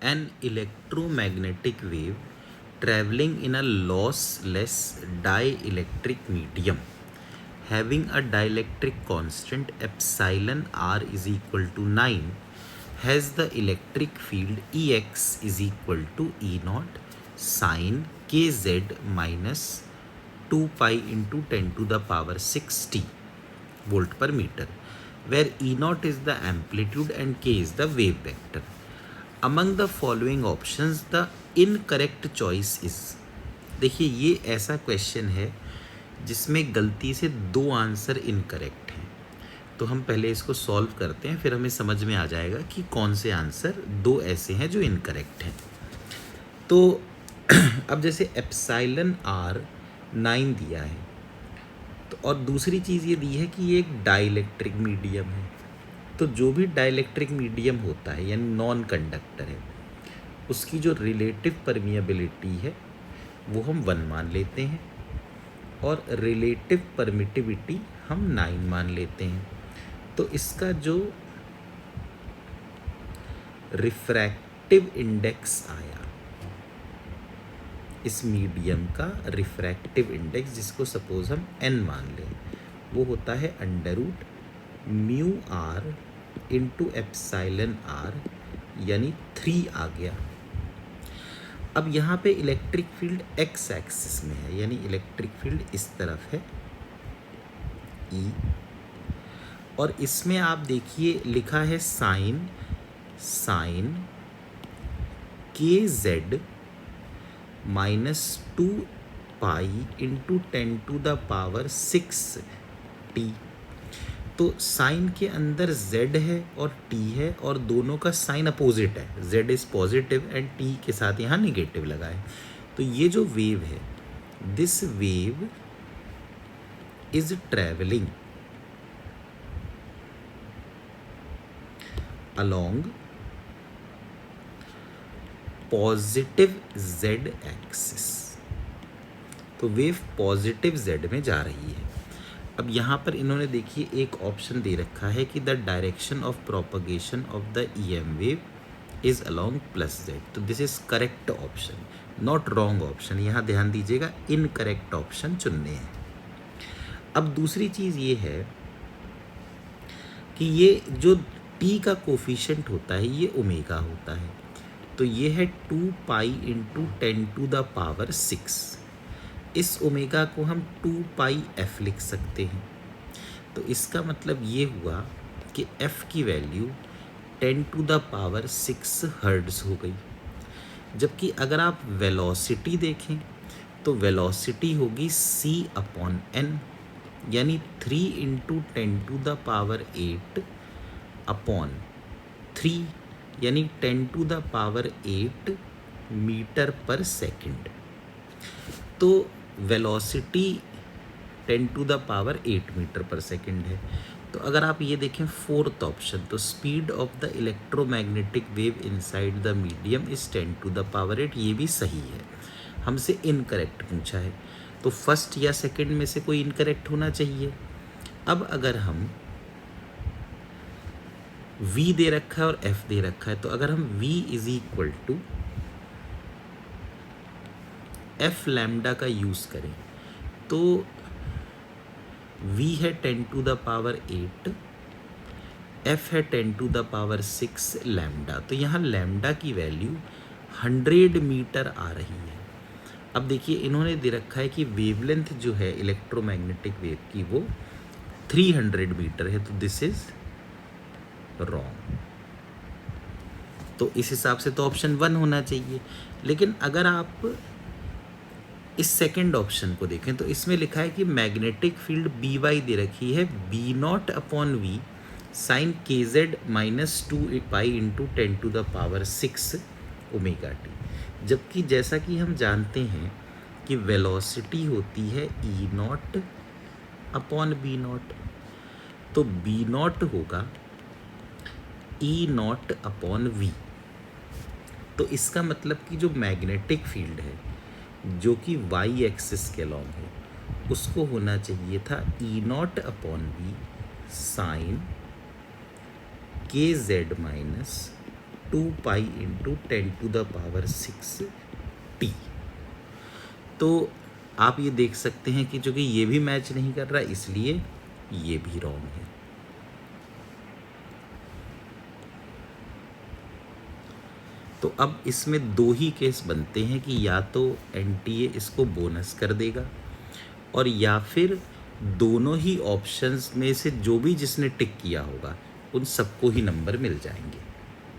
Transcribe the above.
an electromagnetic wave traveling in a lossless dielectric medium having a dielectric constant epsilon r is equal to 9 has the electric field Ex is equal to E naught sine kz minus 2 pi into 10 to the power 6 t volt per meter, where E naught is the amplitude and k is the wave vector. Among the following options the incorrect choice is। देखिए ये ऐसा question है जिसमें गलती से दो answer incorrect हैं, तो हम पहले इसको सॉल्व करते हैं, फिर हमें समझ में आ जाएगा कि कौन से आंसर दो ऐसे हैं जो इनकरेक्ट हैं। तो अब जैसे एप्साइलन आर 9 दिया है, तो और दूसरी चीज़ ये दी है कि ये एक डाइलेक्ट्रिक मीडियम है, तो जो भी डाइलेक्ट्रिक मीडियम होता है यानी नॉन कंडक्टर है, उसकी जो रिलेटिव परमिएबिलिटी है वो हम 1 मान लेते हैं और रिलेटिव परमिटिविटी हम 9 मान लेते हैं। तो इसका जो रिफ्रैक्टिव इंडेक्स आया, इस मीडियम का रिफ्रैक्टिव इंडेक्स, जिसको सपोज हम n मान लें, वो होता है under root mu R into epsilon R यानी 3 आ गया। अब यहाँ पे इलेक्ट्रिक फील्ड x एक्सिस में है, यानी इलेक्ट्रिक फील्ड इस तरफ है E, और इसमें आप देखिए लिखा है sine K Z minus 2 pi into 10 to the power 6t। तो साइन के अंदर z है और t है और दोनों का साइन अपोजिट है, z is positive and t के साथ यहाँ निगेटिव लगा है। तो ये जो वेव है, this wave is travelling along positive z axis, तो वेव पॉजिटिव z में जा रही है। अब यहाँ पर इन्होंने देखिए एक ऑप्शन दे रखा है कि the direction of propagation of the EM wave is along plus z, तो this is correct option, not wrong option. यहाँ ध्यान दीजिएगा, इनकरेक्ट ऑप्शन चुनने हैं। अब दूसरी चीज़ ये है कि ये जो t का कोफिशिएंट होता है ये ओमेगा होता है, तो ये है 2 pi into 10 to the power 6। इस ओमेगा को हम 2 पाई f लिख सकते हैं, तो इसका मतलब ये हुआ कि f की value 10 to the power 6 hertz हो गई। जबकि अगर आप वेलोसिटी देखें तो वेलोसिटी होगी c अपॉन n, यानी 3 into 10 to the power 8 upon 3, यानी 10 to the power 8 metre per second. तो velocity 10 to the power 8 metre per second है। तो अगर आप ये देखें फोर्थ ऑप्शन, तो speed of the electromagnetic wave inside the medium is 10 to the power 8, ये भी सही है। हमसे इनकरेक्ट पूछा है, तो फर्स्ट या सेकंड में से कोई इनकरेक्ट होना चाहिए। अब अगर हम v दे रखा है और f दे रखा है, तो अगर हम v is equal to f lambda का यूज़ करें तो v है 10 टू द पावर 8, f है 10 टू द पावर 6 लैम्डा, तो यहाँ लैम्डा की वैल्यू 100 मीटर आ रही है। अब देखिए इन्होंने दे रखा है कि वेवलेंथ जो है इलेक्ट्रोमैग्नेटिक वेव की वो 300 मीटर है, तो दिस इज रॉन्ग। तो इस हिसाब से तो ऑप्शन 1 होना चाहिए। लेकिन अगर आप इस सेकंड ऑप्शन को देखें तो इसमें लिखा है कि मैग्नेटिक फील्ड बी वाई दे रखी है B naught upon V sine K Z minus 2 pi into 10 to the power 6 omega T, जबकि जैसा कि हम जानते हैं कि वेलोसिटी होती है ई नॉट अपॉन बी नॉट, तो बी नॉट होगा ई नॉट अपॉन वी। तो इसका मतलब कि जो मैग्नेटिक फील्ड है जो कि वाई एक्सिस के अलॉन्ग है, उसको होना चाहिए था ई not upon V sine K Z minus 2π×10⁶t। तो आप ये देख सकते हैं कि चूँकि ये भी मैच नहीं कर रहा, इसलिए ये भी रॉन्ग है। तो अब इसमें दो ही केस बनते हैं कि या तो एनटीए इसको बोनस कर देगा, और या फिर दोनों ही ऑप्शंस में से जो भी जिसने टिक किया होगा उन सबको ही नंबर मिल जाएंगे।